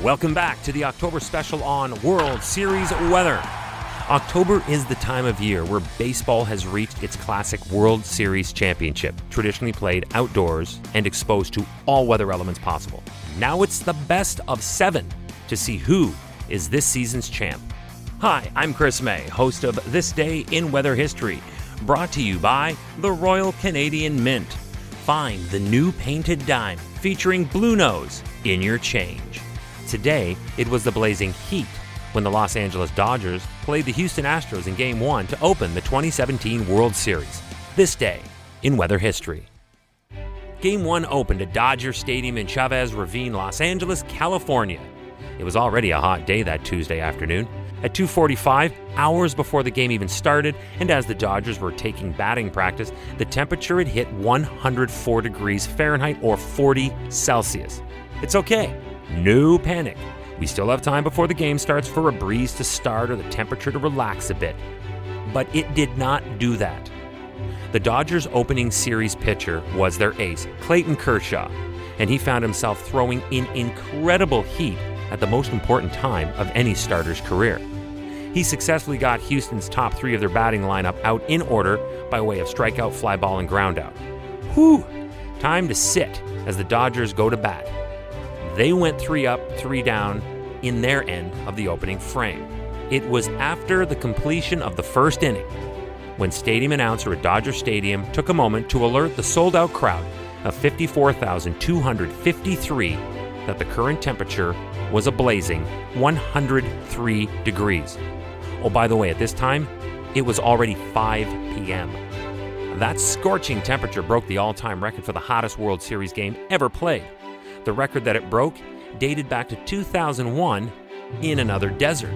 Welcome back to the October special on World Series weather. October is the time of year where baseball has reached its classic World Series championship, traditionally played outdoors and exposed to all weather elements possible. Now it's the best of 7 to see who is this season's champ. Hi, I'm Chris May, host of This Day in Weather History, brought to you by the Royal Canadian Mint. Find the new painted dime featuring Blue Nose in your change. Today, it was the blazing heat when the Los Angeles Dodgers played the Houston Astros in Game 1 to open the 2017 World Series. This day in weather history. Game 1 opened at Dodger Stadium in Chavez Ravine, Los Angeles, California. It was already a hot day that Tuesday afternoon. At 2:45, hours before the game even started, and as the Dodgers were taking batting practice, the temperature had hit 104 degrees Fahrenheit or 40 Celsius. It's okay. No panic. We still have time before the game starts for a breeze to start or the temperature to relax a bit. But it did not do that. The Dodgers' opening series pitcher was their ace, Clayton Kershaw, and he found himself throwing in incredible heat at the most important time of any starter's career. He successfully got Houston's top 3 of their batting lineup out in order by way of strikeout, fly ball, and ground out. Whew! Time to sit as the Dodgers go to bat. They went 3 up, 3 down in their end of the opening frame. It was after the completion of the first inning when stadium announcer at Dodger Stadium took a moment to alert the sold-out crowd of 54,253 that the current temperature was a blazing 103 degrees. Oh, by the way, at this time, it was already 5 p.m. That scorching temperature broke the all-time record for the hottest World Series game ever played. The record that it broke dated back to 2001 in another desert.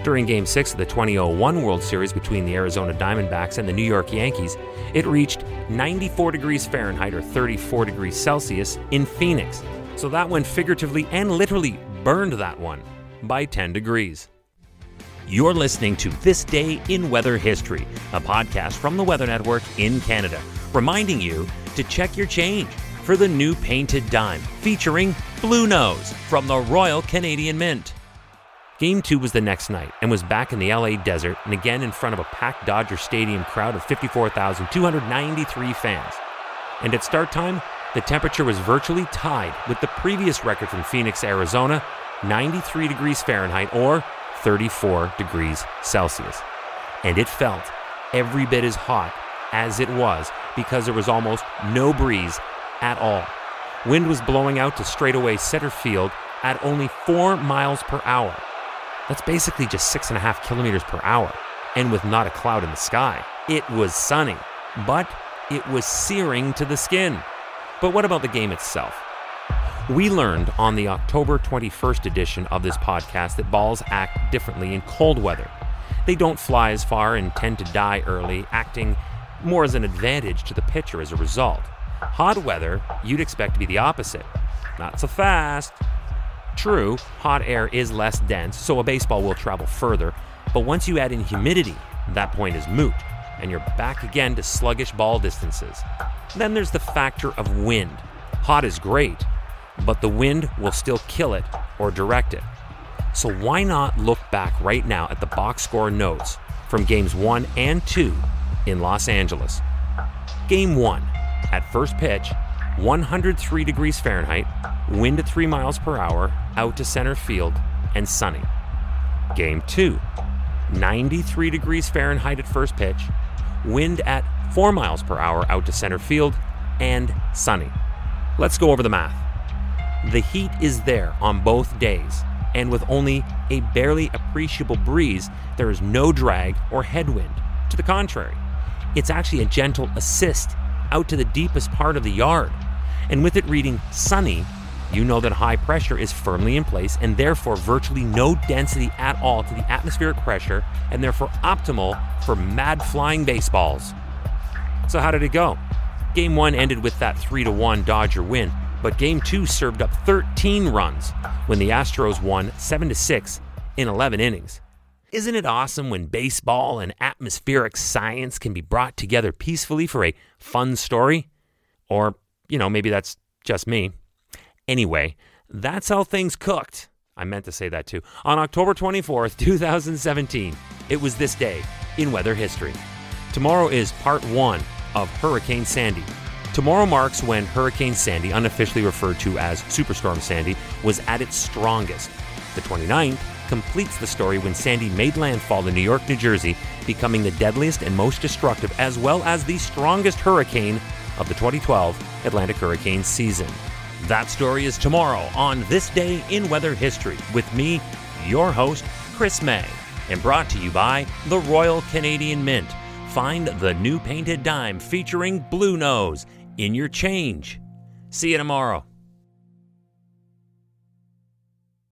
During Game 6 of the 2001 World Series between the Arizona Diamondbacks and the New York Yankees, it reached 94 degrees Fahrenheit or 34 degrees Celsius in Phoenix. So that one figuratively and literally burned that one by 10 degrees. You're listening to This Day in Weather History, a podcast from the Weather Network in Canada, reminding you to check your change for the new painted dime featuring Blue Nose from the Royal Canadian Mint. Game 2 was the next night and was back in the LA desert and again in front of a packed Dodger Stadium crowd of 54,293 fans. And at start time, the temperature was virtually tied with the previous record from Phoenix, Arizona, 93 degrees Fahrenheit or 34 degrees Celsius. And it felt every bit as hot as it was because there was almost no breeze at all. Wind was blowing out to straightaway center field at only 4 miles per hour. That's basically just 6.5 kilometers per hour, and with not a cloud in the sky. It was sunny, but it was searing to the skin. But what about the game itself? We learned on the October 21st edition of this podcast that balls act differently in cold weather. They don't fly as far and tend to die early, acting more as an advantage to the pitcher as a result. Hot weather, you'd expect to be the opposite. Not so fast. True, hot air is less dense, so a baseball will travel further, but once you add in humidity, that point is moot, and you're back again to sluggish ball distances. Then there's the factor of wind. Hot is great, but the wind will still kill it or direct it. So why not look back right now at the box score notes from Games 1 and 2 in Los Angeles. Game 1. At first pitch, 103 degrees Fahrenheit, wind at 3 miles per hour, out to center field, and sunny. Game 2, 93 degrees Fahrenheit at first pitch, wind at 4 miles per hour, out to center field, and sunny. Let's go over the math. The heat is there on both days, and with only a barely appreciable breeze, there is no drag or headwind. To the contrary, it's actually a gentle assist out to the deepest part of the yard. And with it reading sunny, you know that high pressure is firmly in place and therefore virtually no density at all to the atmospheric pressure and therefore optimal for mad flying baseballs. So how did it go? Game 1 ended with that 3-1 Dodger win, but Game 2 served up 13 runs when the Astros won 7-6 in 11 innings. Isn't it awesome when baseball and atmospheric science can be brought together peacefully for a fun story? Or, maybe that's just me. Anyway, that's how things cooked I meant to say that too. On October 24th, 2017, it was this day in weather history. Tomorrow is part 1 of Hurricane Sandy. Tomorrow marks when Hurricane Sandy, unofficially referred to as Superstorm Sandy, was at its strongest. The 29th completes the story when Sandy made landfall in New York, New Jersey, becoming the deadliest and most destructive, as well as the strongest hurricane of the 2012 Atlantic hurricane season. That story is tomorrow on This Day in Weather History with me, your host, Chris May, and brought to you by the Royal Canadian Mint. Find the new painted dime featuring Blue Nose in your change. See you tomorrow.